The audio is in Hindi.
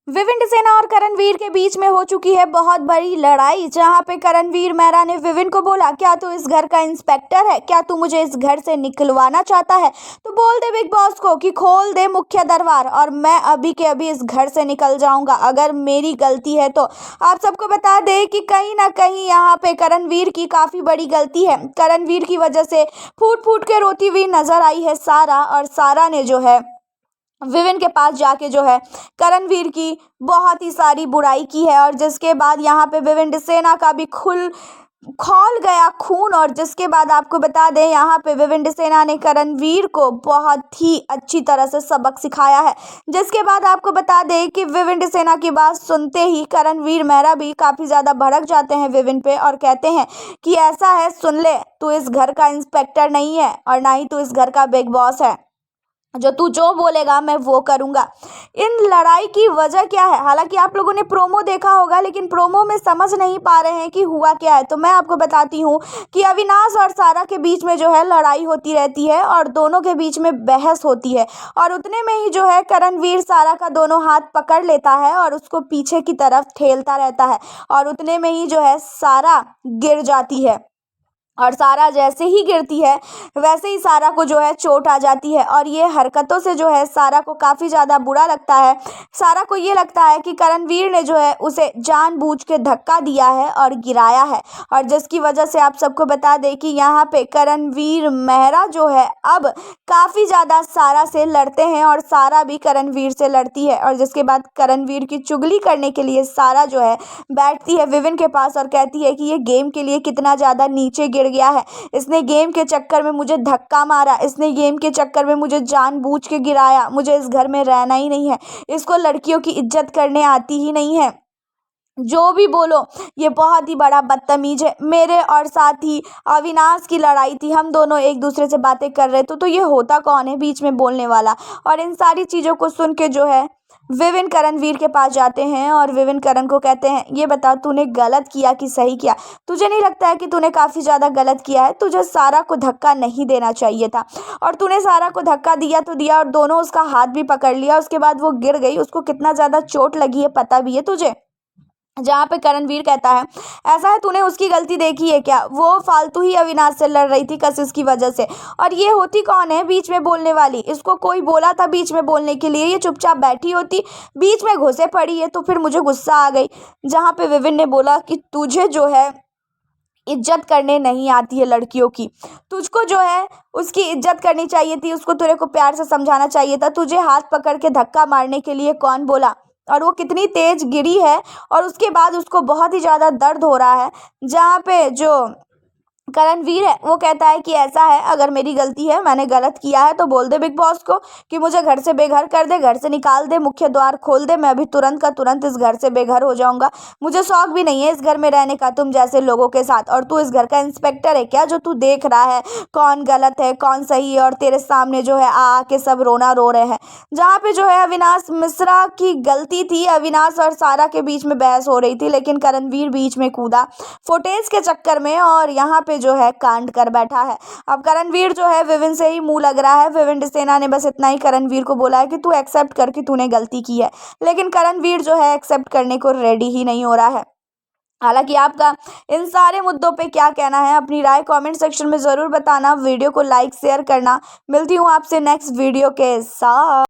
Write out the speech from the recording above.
विवेंद सेना और करणवीर के बीच में हो चुकी है बहुत बड़ी लड़ाई। जहां पे करणवीर मेहरा ने विवेंद को बोला, क्या तू इस घर का इंस्पेक्टर है? क्या तू मुझे इस घर से निकलवाना चाहता है? तो बोल दे बिग बॉस को कि खोल दे मुख्य दरबार और मैं अभी के अभी इस घर से निकल जाऊंगा अगर मेरी गलती है तो। आप सबको बता दे कि कहीं ना कहीं यहाँ पे करणवीर की काफी बड़ी गलती है। करणवीर की वजह से फूट फूट के रोती हुई नजर आई है सारा, और सारा ने जो है विवेन के पास जाके जो है करणवीर की बहुत ही सारी बुराई की है। और जिसके बाद यहाँ पे विवेन सेना का भी खौल गया खून। और जिसके बाद आपको बता दें यहाँ पे विवेन सेना ने करणवीर को बहुत ही अच्छी तरह से सबक सिखाया है। जिसके बाद आपको बता दें कि विवेन सेना की बात सुनते ही करणवीर मेहरा भी काफ़ी ज़्यादा भड़क जाते हैं विवेन पे और कहते हैं कि ऐसा है, सुन ले, तू इस घर का इंस्पेक्टर नहीं है और ना ही तू इस घर का बिग बॉस है। तू जो बोलेगा मैं वो करूंगा। इन लड़ाई की वजह क्या है? हालांकि आप लोगों ने प्रोमो देखा होगा लेकिन प्रोमो में समझ नहीं पा रहे हैं कि हुआ क्या है। तो मैं आपको बताती हूँ कि अविनाश और सारा के बीच में जो है लड़ाई होती रहती है और दोनों के बीच में बहस होती है। और उतने में ही जो है करणवीर सारा का दोनों हाथ पकड़ लेता है और उसको पीछे की तरफ ठेलता रहता है। और उतने में ही जो है सारा गिर जाती है। और सारा जैसे ही गिरती है वैसे ही सारा को जो है चोट आ जाती है। और ये हरकतों से जो है सारा को काफ़ी ज़्यादा बुरा लगता है। सारा को ये लगता है कि करणवीर ने जो है उसे जानबूझ के धक्का दिया है और गिराया है। और जिसकी वजह से आप सबको बता दें कि यहाँ पे करणवीर मेहरा जो है अब काफ़ी ज़्यादा सारा से लड़ते हैं और सारा भी करणवीर से लड़ती है। और जिसके बाद करणवीर की चुगली करने के लिए सारा जो है बैठती है विवेन के पास और कहती है कि ये गेम के लिए कितना ज़्यादा नीचे गिर गया है। इसने गेम के चक्कर में मुझे धक्का मारा, इसने गेम के चक्कर में मुझे जानबूझ के गिराया, मुझे इस घर में रहना ही नहीं है, इसको लड़कियों की इज्जत करने आती ही नहीं है। जो भी बोलो, ये बहुत ही बड़ा बदतमीज है। मेरे और साथ ही अविनाश की लड़ाई थी, हम दोनों एक दूसरे से बातें कर रहे थे, तो ये होता कौन है बीच में बोलने वाला? और इन सारी चीज़ों को सुन के जो है विवेन करणवीर के पास जाते हैं और विवेन करण को कहते हैं, ये बता तूने गलत किया कि सही किया? तुझे नहीं लगता है कि तूने काफ़ी ज़्यादा गलत किया है? तुझे सारा को धक्का नहीं देना चाहिए था और तूने सारा को धक्का दिया तो दिया और दोनों उसका हाथ भी पकड़ लिया। उसके बाद वो गिर गई, उसको कितना ज़्यादा चोट लगी है पता भी है तुझे? जहाँ पे करणवीर कहता है, ऐसा है, तूने उसकी गलती देखी है क्या? वो फालतू ही अविनाश से लड़ रही थी कशिश की वजह से। और ये होती कौन है बीच में बोलने वाली? इसको कोई बोला था बीच में बोलने के लिए, ये चुपचाप बैठी होती, बीच में घुसे पड़ी है। तो फिर मुझे गुस्सा आ गई जहाँ पे विवेन ने बोला कि तुझे जो है इज्जत करने नहीं आती है लड़कियों की, तुझको जो है उसकी इज्जत करनी चाहिए थी, उसको तेरे को प्यार से समझाना चाहिए था। तुझे हाथ पकड़ के धक्का मारने के लिए कौन बोला? और वो कितनी तेज गिरी है और उसके बाद उसको बहुत ही ज़्यादा दर्द हो रहा है। जहाँ पे जो करणवीर है वो कहता है कि ऐसा है, अगर मेरी गलती है, मैंने गलत किया है, तो बोल दे बिग बॉस को कि मुझे घर से बेघर कर दे, घर से निकाल दे, मुख्य द्वार खोल दे, मैं अभी तुरंत का तुरंत इस घर से बेघर हो जाऊंगा। मुझे शौक भी नहीं है इस घर में रहने का तुम जैसे लोगों के साथ। और तू इस घर का इंस्पेक्टर है क्या, जो तू देख रहा है कौन गलत है कौन सही है? और तेरे सामने जो है आ के सब रोना रो रहे हैं। जहाँ पे जो है अविनाश मिश्रा की गलती थी, अविनाश और सारा के बीच में बहस हो रही थी लेकिन करणवीर बीच में कूदा फुटेज के चक्कर में और यहाँ पे जो है कांड कर बैठा है। अब करणवीर जो है विवेन से ही मुंह लग रहा है। विवेन सेना ने बस इतना ही करणवीर को बोला है कि तू एक्सेप्ट कर कि तूने गलती की है, लेकिन करणवीर जो है एक्सेप्ट करने को रेडी ही नहीं हो रहा है। हालांकि आपका इन सारे मुद्दों पे क्या कहना है, अपनी राय कमेंट सेक्शन में ज़रूर बताना। वीडियो को लाइक शेयर करना। मिलती हूँ आपसे नेक्स्ट वीडियो के साथ।